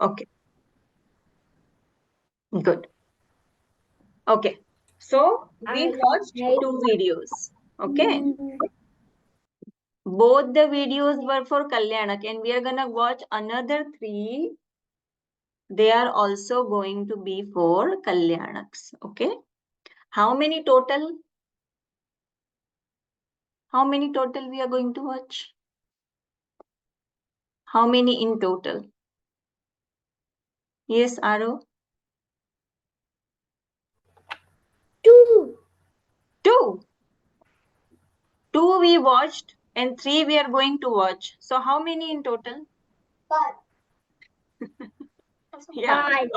Okay, good. Okay, so we watched 2 videos. Okay, both the videos were for Kalyanak, and we are gonna watch another 3. They are also going to be for Kalyanaks. Okay, how many total? How many total we are going to watch? How many in total? Yes, Aro? 2. 2. 2 we watched and 3 we are going to watch. So how many in total? 5. Yeah, 5.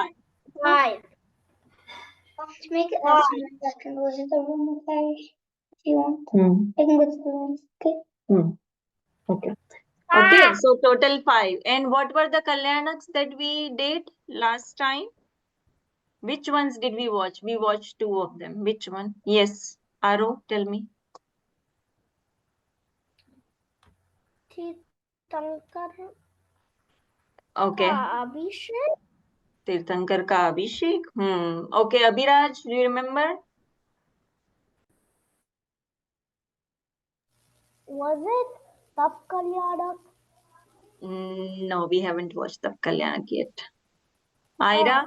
5. Let's make it last one second. Go to the room, okay? If you want. I can go to the room, okay? Okay. Okay, so total 5. And what were the Kalyanaks that we did last time? Which ones did we watch? We watched 2 of them. Which one? Yes, Aro, tell me. Tirthankar Okay. ka Abhishek? Tirthankar ka Abhishek. Okay, Abhiraj, do you remember? Was it Tap Kalyanak? No, we haven't watched the Kalyanak yet. Aira?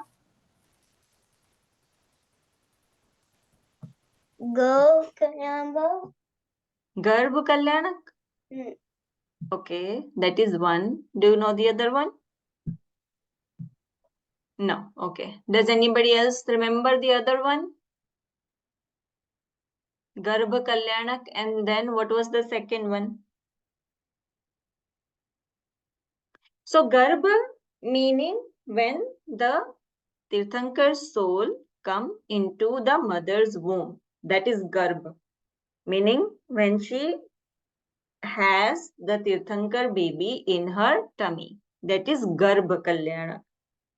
Go Kalyanaka? Garbh Kalyanak? Okay, that is one. Do you know the other one? No. Okay. Does anybody else remember the other one? Garbh Kalyanak, and then what was the second one? So Garbh meaning when the Tirthankar's soul come into the mother's womb. That is Garbh. Meaning when she has the Tirthankar baby in her tummy. That is Garbh Kalyanak.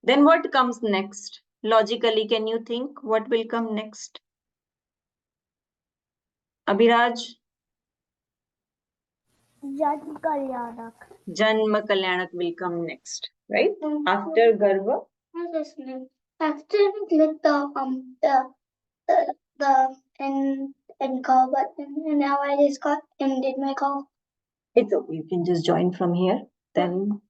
Then what comes next? Logically, can you think what will come next? Abhiraj? Janma Kalyanak. Janma Kalyanak will come next, right? After Garbha. I'm listening. After we click the end call button, and now I just got ended my call. It's okay. You can just join from here. Then,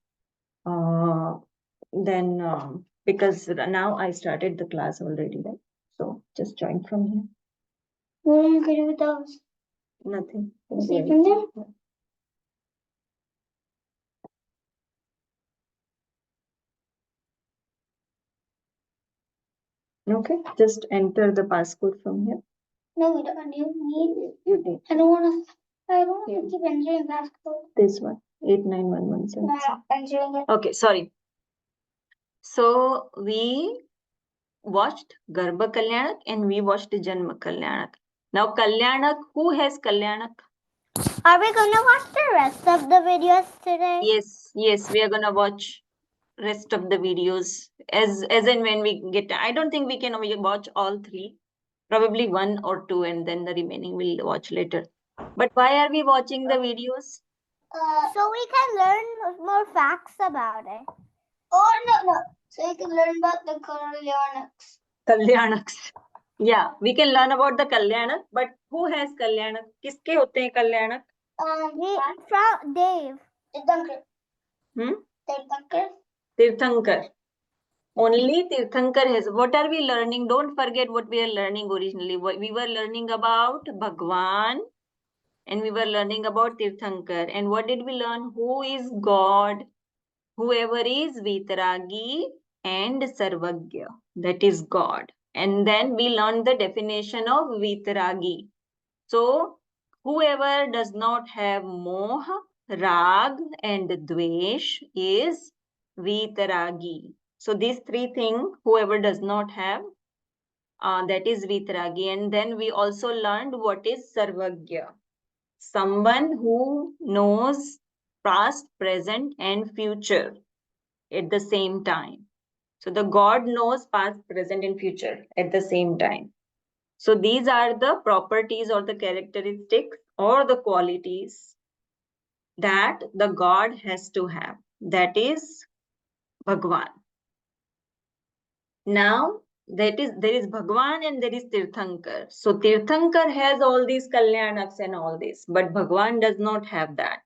because now I started the class already, right? So just join from here. What are you gonna do with those? Nothing. See from there? Okay, just enter the passcode from here. No, we don't need it. You did. I don't want to keep entering passcode. This one, 89117. No, entering it. Okay, sorry. So we watched Garbha Kalyanak and we watched Janma Kalyanak. Now Kalyanak, who has Kalyanak? Are we gonna watch the rest of the videos today? Yes, we are gonna watch rest of the videos as and when we get. I don't think we can watch all 3. Probably 1 or 2, and then the remaining we'll watch later. But why are we watching the videos? So we can learn more facts about it. Oh no. So you can learn about the Kalyanics. Kalyanaks. Yeah, we can learn about the Kalyanak, but who has Kalyanak? किसके होते हैं Kalyanak? From Dave. Tirthankar. Tirthankar. Tirthankar. Only Tirthankar has. What are we learning? Don't forget what we are learning originally. We were learning about Bhagwan and we were learning about Tirthankar. And what did we learn? Who is God? Whoever is Vitaragi and Sarvagya. That is God. And then we learned the definition of Vitaragi. So, whoever does not have Moha, Rag and Dvesh is Vitaragi. So, these 3 things, whoever does not have, that is Vitaragi. And then we also learned what is Sarvagya. Someone who knows past, present and future at the same time. So, the God knows past, present and future at the same time. So these are the properties or the characteristics or the qualities that the God has to have. That is Bhagwan. Now there is Bhagwan and there is Tirthankar. So Tirthankar has all these Kalyanaks and all this, but Bhagwan does not have that.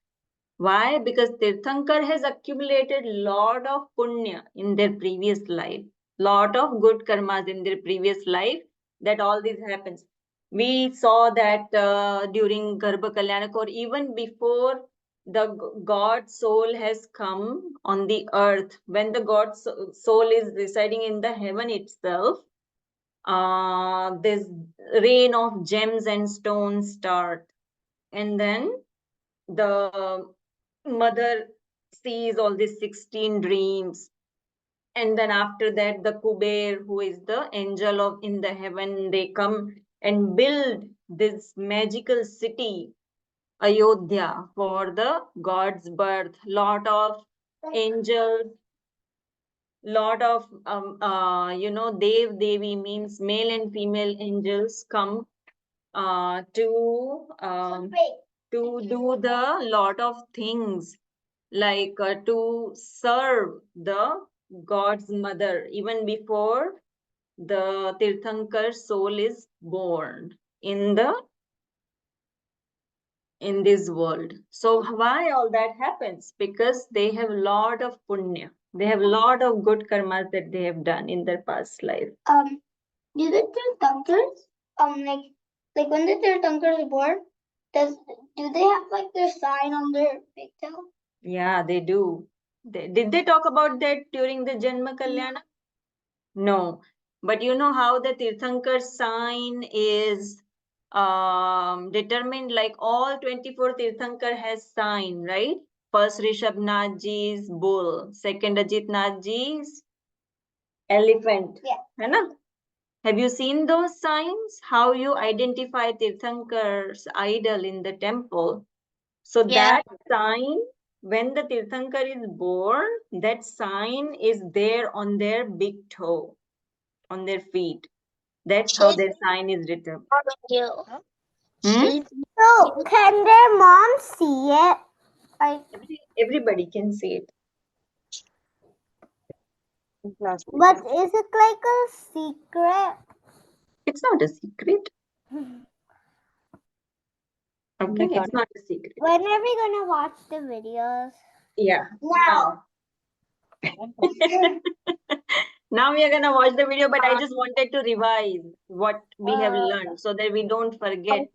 Why? Because Tirthankar has accumulated lot of punya in their previous life, lot of good karmas in their previous life, that all this happens. We saw that during Garbha Kalyanak, or even before the God soul has come on the earth, when the God soul is residing in the heaven itself, this rain of gems and stones start, and then the mother sees all these 16 dreams, and then after that the Kuber, who is the angel of in the heaven, they come and build this magical city Ayodhya for the God's birth. Lot of angels, lot of Dev Devi, means male and female angels, come to do the lot of things, like to serve the God's mother even before the Tirthankar soul is born in this world. So why all that happens? Because they have lot of punya. They have lot of good karmas that they have done in their past life. Do the Tirthankars, like when the Tirthankars is born, do they have like their sign on their big toe? Yeah, they do. Did they talk about that during the Janma Kalyana? No. But you know how the Tirthankar sign is determined, like all 24 Tirthankar has sign, right? First Rishabhnath Ji's bull, second Ajit Nath Ji's elephant. Yeah. है ना? Have you seen those signs? How you identify Tirthankar's idol in the temple? So Yeah. that sign, when the Tirthankar is born, that sign is there on their big toe, on their feet. That's how their sign is written. So can their mom see it? Like, Everybody can see it. but is it like a secret? It's not a secret. Okay, it's not a secret. When are we gonna watch the videos? Yeah. Now. Now we are gonna watch the video, but I just wanted to revise what we have learned so that we don't forget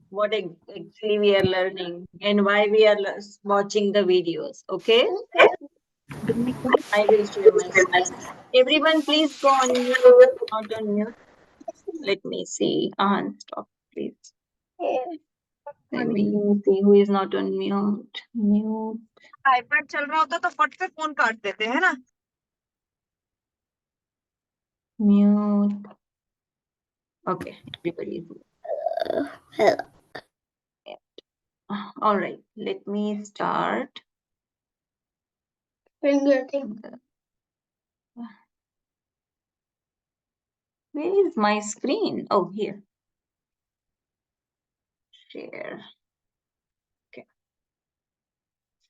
what actually we are learning and why we are watching the videos. Okay? I will share my screen. Everyone, please go on mute. Not on mute. Let me see. Stop, please. Let me see who is not on mute. Mute. IPad चल रहा होता तो फट से phone काट देते है ना. Mute. Okay, everybody is. All right, let me start. Finger thing. Where is my screen? Oh, here. Share. Okay.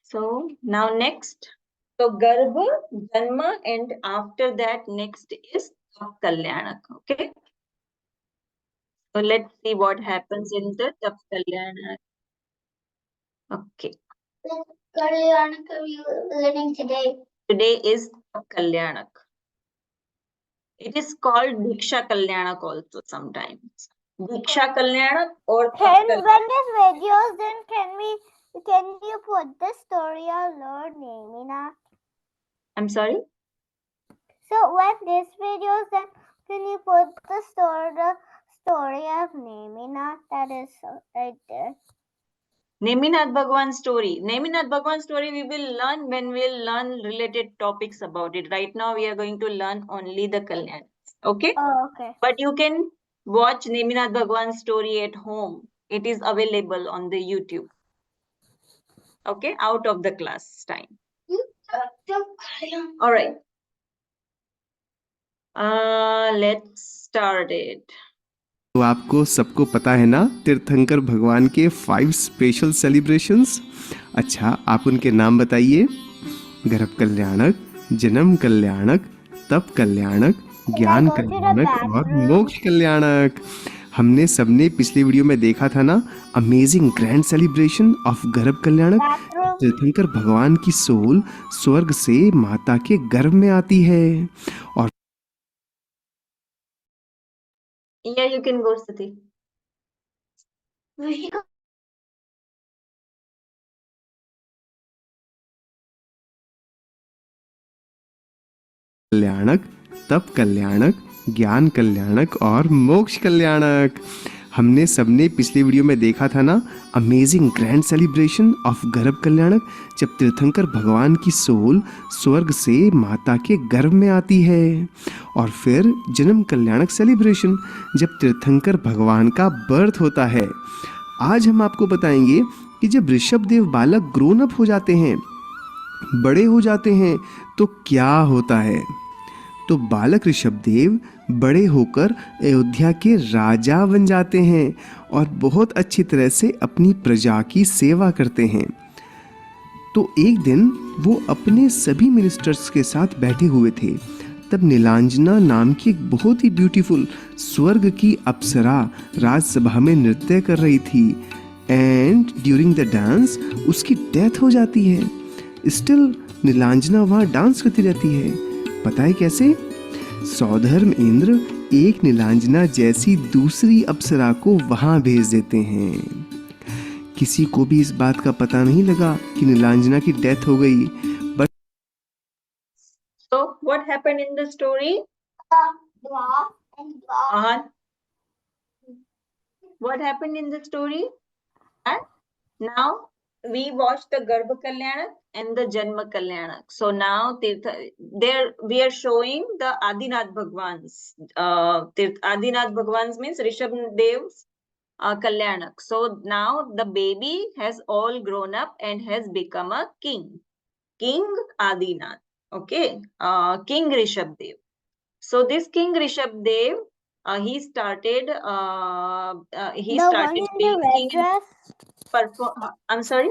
So now next. So Garbha, Janma, and after that next is Tap Kalyanak. Okay. So let's see what happens in the Tap Kalyanak. Okay. Kalyanak are you learning today? Today is Tap Kalyanak. It is called Diksha Kalyanak also sometimes. Diksha Kalyanak or Tap Kalyanak. When this videos, then can you put the story of Lord Nemina? I'm sorry? So when this videos, then can you put the story of Nemina that is right there? Neminath Bhagwan story. Neminath Bhagwan story we will learn when we'll learn related topics about it. Right now we are going to learn only the Kalyan. Okay? Oh, okay. But you can watch Neminath Bhagwan story at home. It is available on the YouTube. Okay? Out of the class time. All right. Let's start it. तो आपको सबको पता है ना तीर्थंकर भगवान के 5 special celebrations. अच्छा, आप उनके नाम बताइए. गर्भ कल्याणक, जन्म कल्याणक, तप कल्याणक, ज्ञान go to the कल्याणक और bathroom? मोक्ष कल्याणक। हमने सबने पिछले वीडियो में देखा था ना, अमेजिंग ग्रैंड सेलिब्रेशन ऑफ गर्भ कल्याणक। Bathroom? तीर्थंकर भगवान की सोल स्वर्ग से माता के गर्भ में आती है और Yeah, you can go, Stuti. We should go. कल्याणक, तप कल्याणक, ज्ञान कल्याणक और मोक्ष कल्याणक। हमने सबने पिछले वीडियो में देखा था ना, अमेजिंग ग्रैंड सेलिब्रेशन ऑफ गर्भ कल्याणक, जब तीर्थंकर भगवान की सोल स्वर्ग से माता के गर्भ में आती है। और फिर जन्म कल्याणक सेलिब्रेशन, जब तीर्थंकर भगवान का बर्थ होता है। आज हम आपको बताएंगे कि जब ऋषभ देव बालक ग्रोन अप हो जाते हैं, बड़े हो जाते हैं, तो क्या होता है। तो बालक ऋषभ देव बड़े होकर अयोध्या के राजा बन जाते हैं और बहुत अच्छी तरह से अपनी प्रजा की सेवा करते हैं। तो एक दिन वो अपने सभी मिनिस्टर्स के साथ बैठे हुए थे, तब नीलांजना नाम की एक बहुत ही ब्यूटीफुल स्वर्ग की अप्सरा राजसभा में नृत्य कर रही थी। एंड ड्यूरिंग द डांस उसकी डेथ हो जाती है। स्टिल नीलांजना वहाँ डांस करती रहती है। पता है कैसे? सौधर्म इंद्र एक नीलांजना जैसी दूसरी अप्सरा को वहाँ भेज देते हैं। किसी को भी इस बात का पता नहीं लगा कि नीलांजना की डेथ हो गई। But So, what happened in the story? Ahan, what happened in the story? And now we watched the Garbha Kalyanak and the Janma Kalyanak. So now there we are showing the Adinath Bhagwans. Adinath Bhagwans means Rishabh Dev's Kalyanak. So now the baby has all grown up and has become a king. King Adinath. Okay. King Rishabh Dev. So this King Rishabh Dev, he started The one in the being red king. dress? I'm sorry?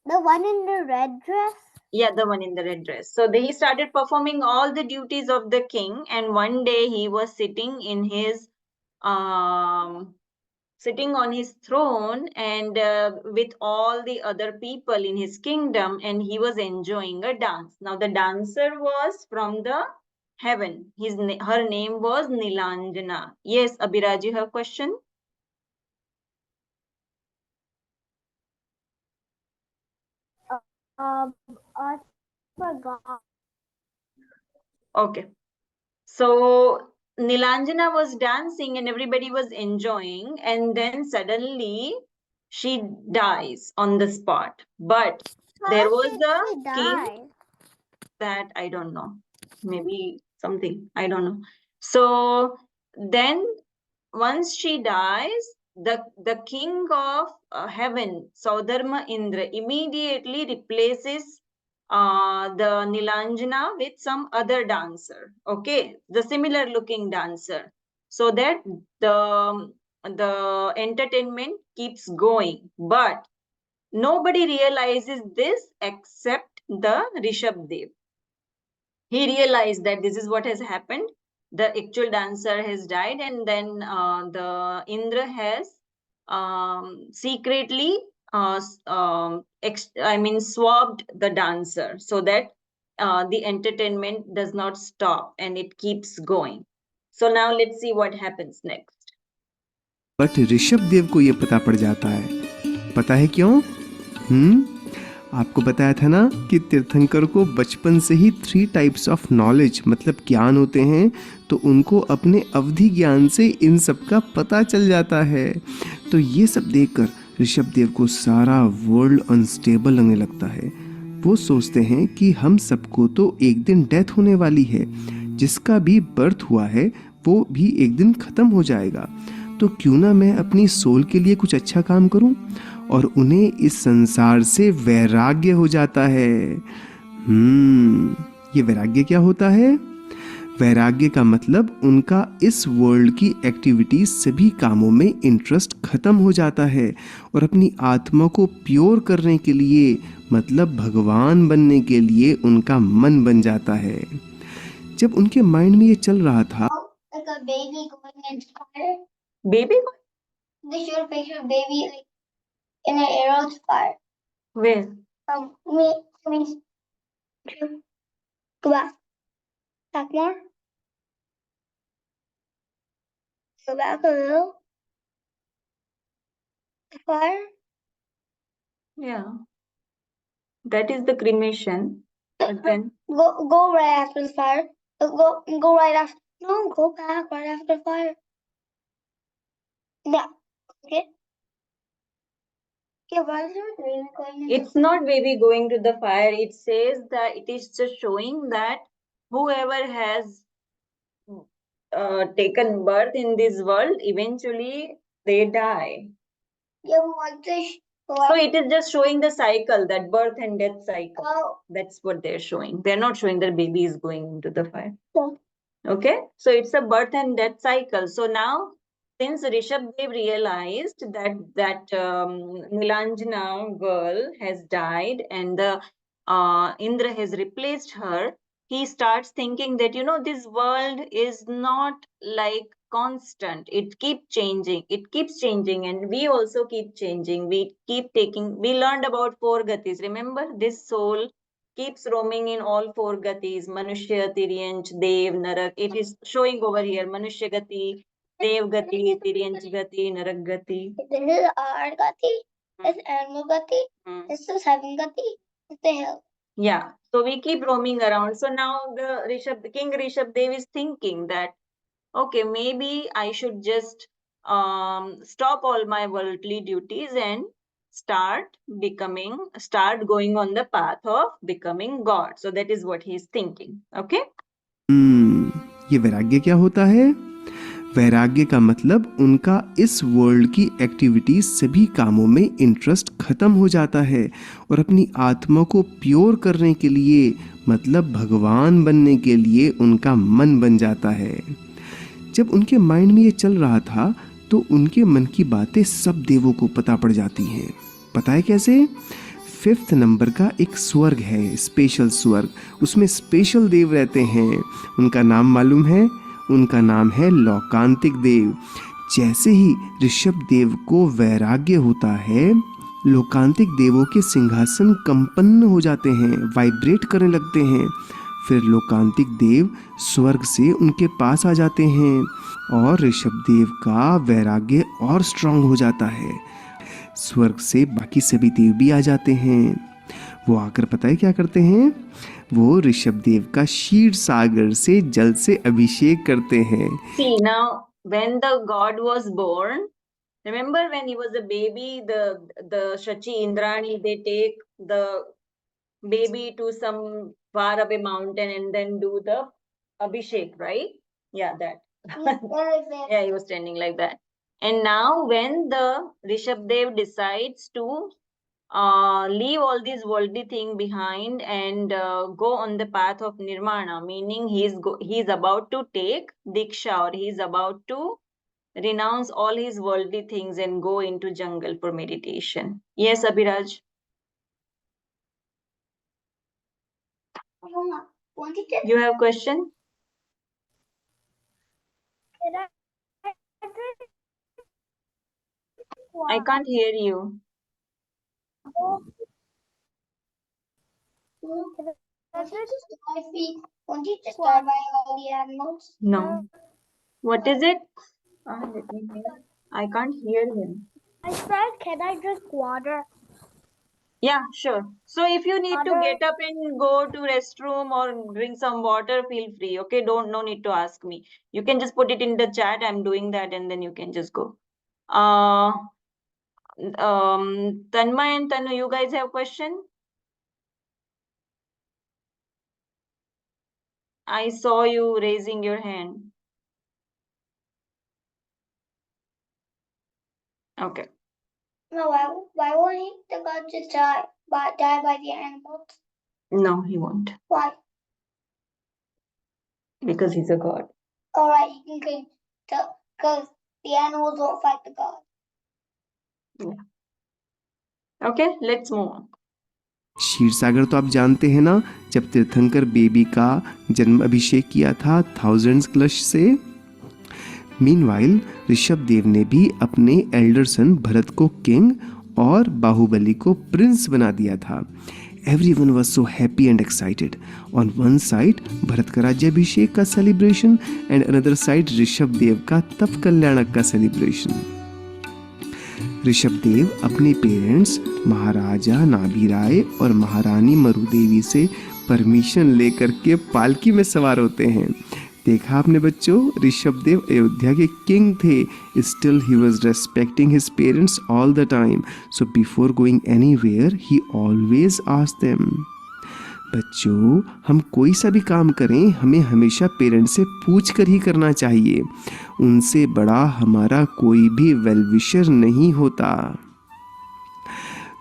The one in the red dress? Yeah, the one in the red dress. So he started performing all the duties of the king, and one day he was sitting in his sitting on his throne and with all the other people in his kingdom, and he was enjoying a dance. Now the dancer was from the heaven. Her name was Nilanjana. Yes, Abhiraj, you have question? I forgot. Okay. So Nilanjana was dancing and everybody was enjoying, and then suddenly she dies on the spot. But there was She a king died. that I don't know, maybe something, I don't know. So then once she dies, the king of heaven, Saudharma Indra, immediately replaces the Nilanjana with some other dancer, okay, the similar looking dancer, so that the entertainment keeps going. But nobody realizes this except the Rishabh Dev. He realized that this is what has happened. The actual dancer has died, and then the Indra has secretly swapped the dancer so that the entertainment does not stop and it keeps going. So now let's see what happens next. But Rishabh Dev को ये पता पड़ जाता है। पता है क्यों? आपको बताया था ना कि तीर्थंकर को बचपन से ही 3 टाइप्स ऑफ नॉलेज मतलब ज्ञान होते हैं, तो उनको अपने अवधि ज्ञान से इन सब का पता चल जाता है। तो ये सब देखकर ऋषभ देव को सारा वर्ल्ड अनस्टेबल लगने लगता है। वो सोचते हैं कि हम सबको तो एक दिन डेथ होने वाली है, जिसका भी बर्थ हुआ है वो भी एक दिन ख़त्म हो जाएगा। तो क्यों ना मैं अपनी सोल के लिए कुछ अच्छा काम करूं, और उन्हें इस संसार से वैराग्य हो जाता है। ये वैराग्य क्या होता है? वैराग्य का मतलब उनका इस वर्ल्ड की एक्टिविटीज सभी कामों में इंटरेस्ट खत्म हो जाता है और अपनी आत्मा को प्योर करने के लिए मतलब भगवान बनने के लिए उनका मन बन जाता है। जब उनके माइंड में ये चल रहा था Like a baby going into fire. Baby? They showed a picture of baby like in an arrow to fire. Where? Me. Go back. Back more. Go back a little. Fire. Yeah. That is the cremation. But then, Go right after the fire. Go right after. No, go back right after the fire. Yeah. Okay. Yeah, why is your baby going into it's not baby going to the fire. It says that it is just showing that whoever has taken birth in this world, eventually they die. Yeah, but like this. So it is just showing the cycle, that birth and death cycle. Oh, That's what they're showing. They're not showing that baby is going into the fire. Yeah. Okay, so it's a birth and death cycle. So now, since Rishabh realized that Nilanjana girl has died and the Indra has replaced her, he starts thinking that this world is not like constant. It keeps changing, and we also keep changing. We learned about four gatis. Remember, this soul keeps roaming in all four gatis: Manushya, Tiryanch, Dev, Narak. It is showing over here: Manushya gati, Dev gati, Tiryanch gati, Narak gati. this is our gati. This is animal gati. Hmm. This is heaven gati. This is the hill. Yeah, so we keep roaming around. So now King Rishabh Dev is thinking that, okay, maybe I should just stop all my worldly duties and start going on the path of becoming God. So that is what he is thinking. Okay. ये वैराग्य क्या होता है? वैराग्य का मतलब उनका इस वर्ल्ड की एक्टिविटी सभी कामों में इंटरेस्ट खत्म हो जाता है और अपनी आत्मा को प्योर करने के लिए, मतलब भगवान बनने के लिए उनका मन बन जाता है। जब उनके माइंड में ये चल रहा था तो उनके मन की बातें सब देवों को पता पड़ जाती हैं। पता है कैसे? 5th नंबर का एक स्वर्ग है, स्पेशल स्वर्ग। उसमें स्पेशल देव रहते हैं। उनका नाम मालूम है? उनका नाम है लोकांतिक देव। जैसे ही ऋषभ देव को वैराग्य होता है, लोकांतिक देवों के सिंहासन कंपन हो जाते हैं, वाइब्रेट करने लगते हैं। फिर लोकांतिक देव स्वर्ग से उनके पास आ जाते हैं और ऋषभ देव का वैराग्य और स्ट्रांग हो जाता है। स्वर्ग से बाकी सभी देव भी आ जाते हैं। वो आकर पता है क्या करते हैं? वो ऋषभ देव का क्षीर सागर से जल से अभिषेक करते हैं। See, now when the god was born, remember when he was a baby, the Shachi Indrani, they take the baby to some far away mountain and then do the abhishek, right? Yeah, that. Yeah, he was standing like that. And now when the Rishabh Dev decides to leave all these worldly thing behind and go on the path of nirvana, meaning he's about to take diksha, or he's about to renounce all his worldly things and go into jungle for meditation. Yes, Abhiraj. You have question? I can't hear you. Won't you just die by all the animals? No. What is it? Let me hear. I can't hear him. I said, can I drink water? Yeah, sure. So if you need to Water. get up and go to restroom or drink some water, feel free. Okay, no need to ask me. You can just put it in the chat. I'm doing that, and then you can just go. Tanmay and Tanu, you guys have question? I saw you raising your hand. Okay. No, why won't the god just die by the animals? No, he won't, Why? because he's a god. Alright, you can tell, because the animals won't fight the god. Okay, let's move on. Kshirsagar तो आप जानते हैं ना, जब तीर्थंकर baby का जन्म अभिषेक किया था थाउजेंड्स कलश से। मीनवाइल ऋषभ देव ने भी अपने एल्डर सन भरत को किंग और बाहुबली को प्रिंस बना दिया था। Everyone was so happy and excited. On one side, Bharat का राज्याभिषेक का celebration and another side Rishabh Dev का तप कल्याणक का सेलिब्रेशन। ऋषभ देव अपने पेरेंट्स महाराजा नाभिराय और महारानी मरुदेवी से परमिशन लेकर के पालकी में सवार होते हैं। देखा आपने बच्चों, ऋषभ देव अयोध्या के किंग थे, still he was respecting his parents all the time, so before going anywhere he always asked them. बच्चों, हम कोई सा भी काम करें हमें हमेशा पेरेंट्स से पूछ कर ही करना चाहिए, उनसे बड़ा हमारा कोई भी वेल विशर नहीं होता।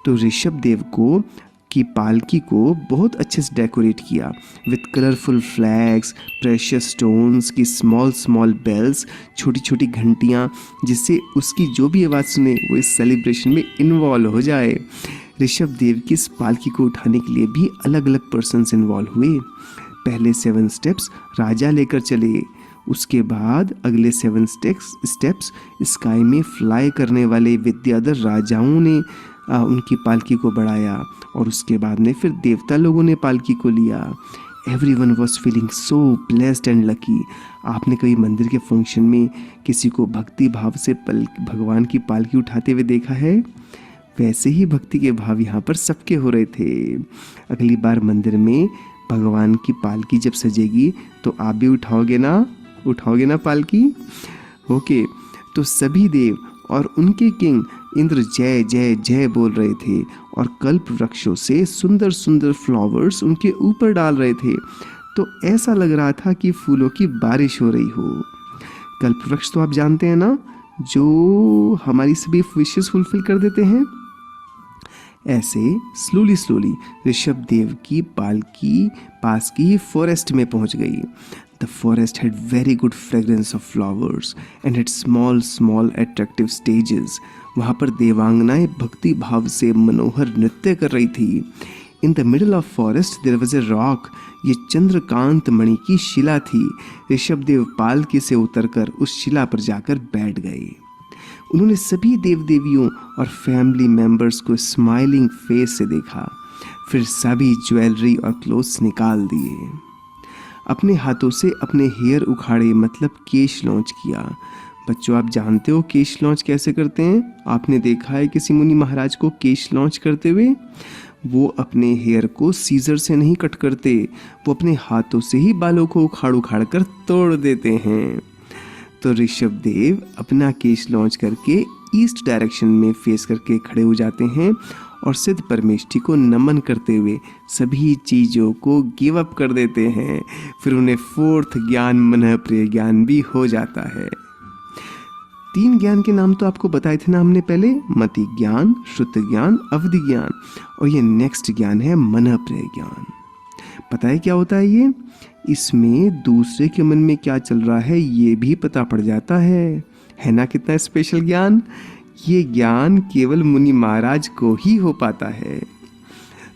तो ऋषभ देव को की पालकी को बहुत अच्छे से डेकोरेट किया with colourful flags, precious stones की स्मॉल बेल्स, छोटी छोटी घंटियाँ, जिससे उसकी जो भी आवाज़ सुने वो इस सेलिब्रेशन में इन्वॉल्व हो जाए। ऋषभ देव की इस पालकी को उठाने के लिए भी अलग अलग पर्सन्स इन्वॉल्व हुए। पहले 7 स्टेप्स राजा लेकर चले, उसके बाद अगले 7 स्टेप्स स्काई में फ्लाई करने वाले विद्याधर राजाओं ने उनकी पालकी को बढ़ाया, और उसके बाद में फिर देवता लोगों ने पालकी को लिया। Everyone was feeling so blessed and lucky. आपने कभी मंदिर के फंक्शन में किसी को भक्ति भाव से भगवान की पालकी उठाते हुए देखा है? वैसे ही भक्ति के भाव यहाँ पर सबके हो रहे थे। अगली बार मंदिर में भगवान की पालकी जब सजेगी तो आप भी उठाओगे ना पालकी? ओके, तो सभी देव और उनके किंग इंद्र जय जय जय बोल रहे थे और कल्प वृक्षों से सुंदर सुंदर फ्लावर्स उनके ऊपर डाल रहे थे, तो ऐसा लग रहा था कि फूलों की बारिश हो रही हो। कल्प वृक्ष तो आप जानते हैं ना, जो हमारी सभी विशेस फुलफिल कर देते हैं। ऐसे स्लोली ऋषभ देव की पालकी पास की फॉरेस्ट में पहुंच गई। The forest had very good fragrance of flowers and had small attractive stages. वहाँ पर देवांगनाएं भक्ति भाव से मनोहर नृत्य कर रही थी। In the middle of forest there was a rock. ये चंद्रकांत मणि की शिला थी। ऋषभ देव पालकी से उतरकर उस शिला पर जाकर बैठ गए। उन्होंने सभी देव देवियों और फैमिली मेंबर्स को स्माइलिंग फेस से देखा, फिर सभी ज्वेलरी और क्लोथ्स निकाल दिए। अपने हाथों से अपने हेयर उखाड़े, मतलब केश लॉन्च किया। बच्चों, आप जानते हो केश लॉन्च कैसे करते हैं? आपने देखा है किसी मुनि महाराज को केश लॉन्च करते हुए? वो अपने हेयर को सीजर से नहीं कट करते, वो अपने हाथों से ही बालों को उखाड़ कर तोड़ देते हैं। तो ऋषभ देव अपना केश लॉन्च करके ईस्ट डायरेक्शन में फेस करके खड़े हो जाते हैं और सिद्ध परमेष्ठी को नमन करते हुए सभी चीज़ों को गिव अप कर देते हैं। फिर उन्हें 4th ज्ञान मनः प्रिय ज्ञान भी हो जाता है। 3 ज्ञान के नाम तो आपको बताए थे ना हमने पहले, मति ज्ञान, श्रुत ज्ञान, अवधि ज्ञान, और ये नेक्स्ट ज्ञान है मनः प्रिय ज्ञान। पता है क्या होता है ये? इसमें दूसरे के मन में क्या चल रहा है ये भी पता पड़ जाता है ना? कितना स्पेशल ज्ञान! ये ज्ञान केवल मुनि महाराज को ही हो पाता है।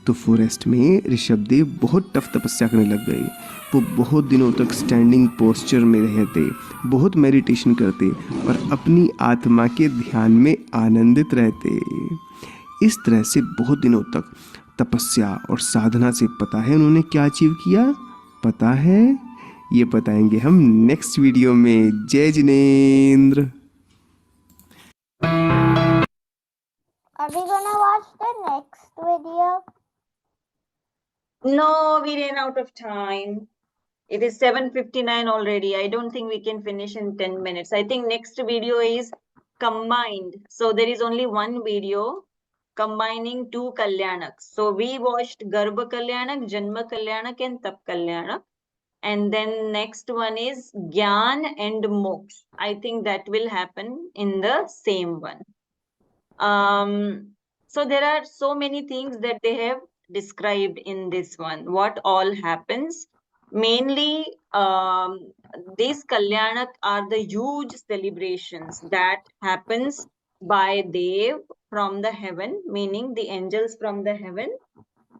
तो फॉरेस्ट में ऋषभ देव बहुत टफ तपस्या करने लग गए। वो बहुत दिनों तक स्टैंडिंग पोस्चर में रहते, बहुत मेडिटेशन करते और अपनी आत्मा के ध्यान में आनंदित रहते। इस तरह से बहुत दिनों तक तपस्या और साधना से पता है उन्होंने क्या अचीव किया? पता है? ये बताएंगे हम नेक्स्ट वीडियो में। जय Jinendra. Are we gonna watch the next video? No, we ran out of time. It is 7:59 already. I don't think we can finish in 10 minutes. I think next video is combined. So there is only one video combining 2 Kalyanaks. So we watched Garbha Kalyanak, Janma Kalyanak and Tap Kalyanak. And then next one is Gyan and Moksha. I think that will happen in the same one. So there are so many things that they have described in this one. What all happens? Mainly, these Kalyanak are the huge celebrations that happens by Dev from the heaven, meaning the angels from the heaven,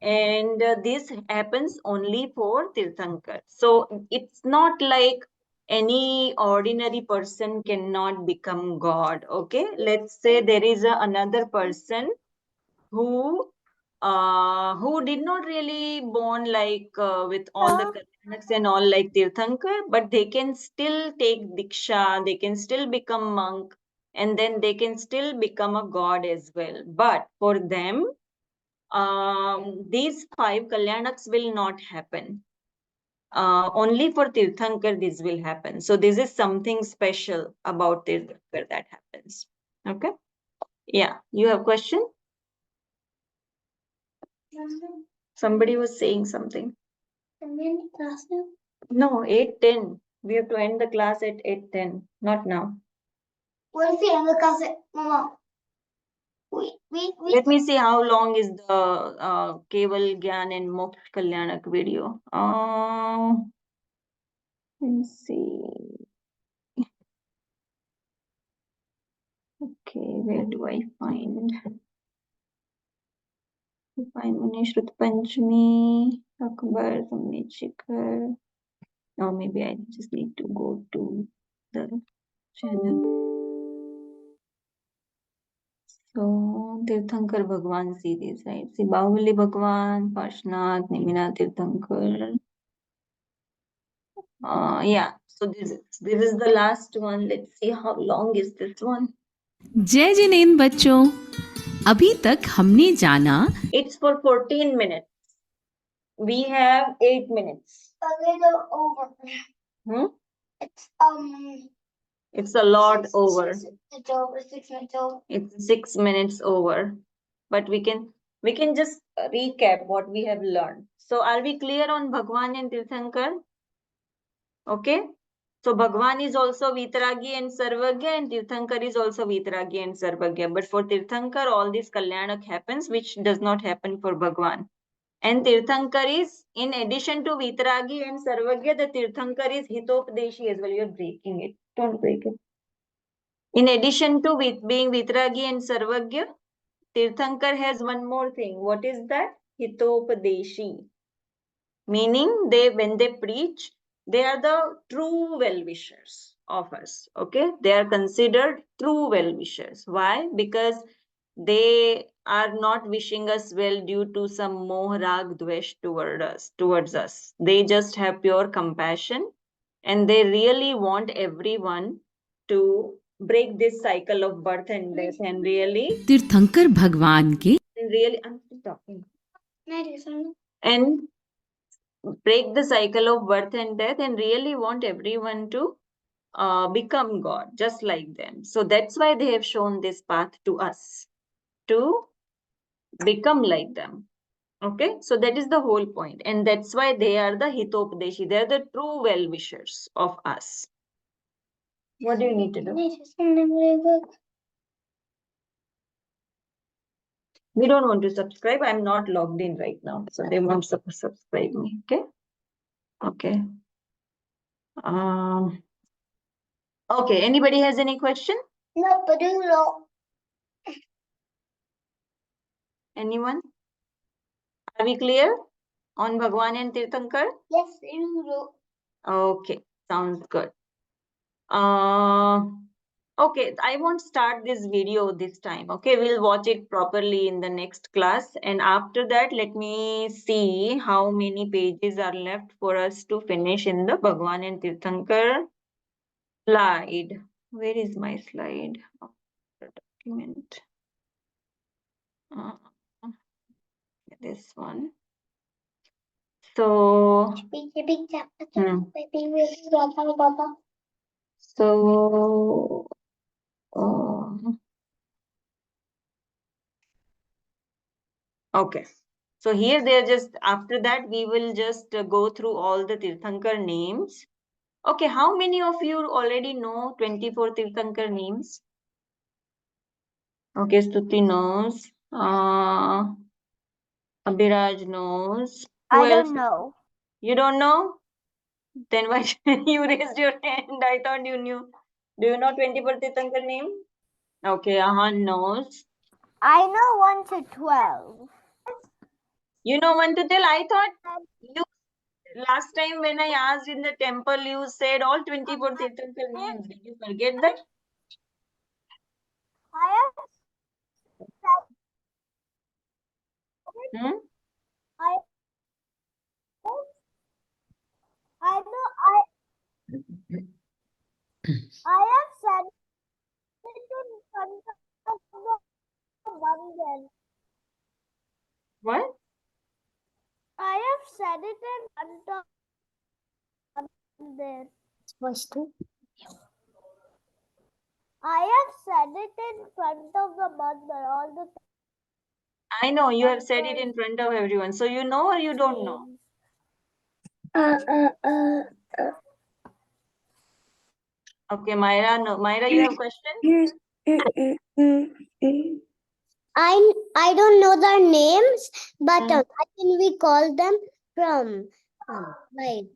And this happens only for Tirthankar. So it's not like any ordinary person cannot become God. Okay, let's say there is another person who did not really born like with all the Kalyanaks and all like Tirthankar, but they can still take Diksha, they can still become monk, and then they can still become a god as well. But for them, these 5 Kalyanaks will not happen. Only for Tirthankar this will happen. So this is something special about Tirthankar that happens. Okay. Yeah. You have question? Somebody was saying something. Can we end the class now? No, 8:10. We have to end the class at 8:10. Not now. What if we end the class at Mama? Let me see how long is the Keval Gyan and Moksha Kalyanak video. Let's see. Okay, where do I find? Find Manish Ruth Panchami, Akbar, Samit Shikhar. Or maybe I just need to go to the channel. So Tirthankar Bhagwan series, right? See Bahubali Bhagwan, Parshnath, Nimina Tirthankar. Yeah, so this is the last one. Let's see how long is this one. जय जिनेंद्र बच्चों, अभी तक हमने जाना It's for 14 minutes. We have 8 minutes. A little over. Hmm? It's It's a lot over. It's over 6 minutes over. It's 6 minutes over. But we can just recap what we have learned. So are we clear on Bhagwan and Tirthankar? Okay. So Bhagwan is also Vitaragi and Sarvagya, and Tirthankar is also Vitaragi and Sarvagya. But for Tirthankar, all this Kalyanak happens, which does not happen for Bhagwan. And Tirthankar is, in addition to Vitaragi and Sarvagya, the Tirthankar is Hitopadeshi as well. You're breaking it. Don't break it. In addition to being Vitaragi and Sarvagya, Tirthankar has one more thing. What is that? Hitopadeshi. Meaning when they preach, they are the true well-wishers of us. Okay, they are considered true well-wishers. Why? Because they are not wishing us well due to some moh rag dvesh towards us. They just have pure compassion, and they really want everyone to break this cycle of birth and death and really तीर्थंकर भगवान के I'm still talking. Medicine. And break the cycle of birth and death and really want everyone to become God, just like them. So that's why they have shown this path to us, to become like them. Okay, so that is the whole point. And that's why they are the Hitopadeshi. They are the true well-wishers of us. What do you need to do? We don't want to subscribe. I'm not logged in right now, so they won't subscribe me. Okay. Okay. Okay. Anybody has any question? No, but do not. Anyone? Are we clear on Bhagwan and Tirthankar? Yes, do. Okay, sounds good. Okay, I won't start this video this time. Okay, we'll watch it properly in the next class. And after that, let me see how many pages are left for us to finish in the Bhagwan and Tirthankar slide. Where is my slide? The document. This one. So, Big chapter. Hmm. Papa. So, okay. So here they are just, after that, we will just go through all the Tirthankar names. Okay, how many of you already know 24 Tirthankar names? Okay, Stuti knows. Abhiraj knows. Who else? know. You don't know? Then why you raised your hand? I thought you knew. Do you know 24 Tirthankar name? Okay, Ahan knows. I know 1 to 12. You know one to tell? I thought you last time when I asked in the temple, you said all 24 Tirthankar names. Did you forget that? I Hmm? I know I have said it in front of the London. What? I have said it in front of there. Supposed to. I have said it in front of the mother all the I know you have said it in front of everyone. So you know or you don't know? Okay, Myra, no. Myra, you have question? I don't know their names, but Hmm. I think we call them from like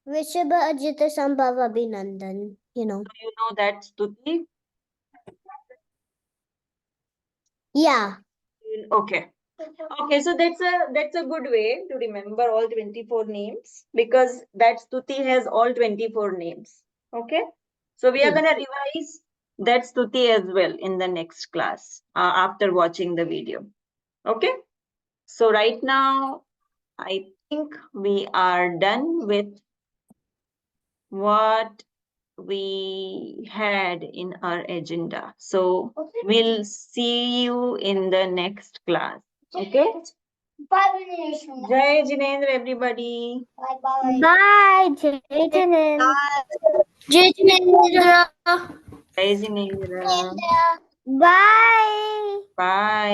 Vishaba Ajita Sambhava Abhinandan, you know. So you know that Stuti? Yeah. Okay. Okay, so that's a good way to remember all 24 names because that Stuti has all 24 names. Okay. So we are Yes. gonna revise that Stuti as well in the next class after watching the video. Okay. So right now, I think we are done with what we had in our agenda. So we'll see you in the next class. Okay. Jai Jinendra, everybody. Bye. Jai Jinendra. Jai Jinendra. Jai Jinendra. Bye. Bye.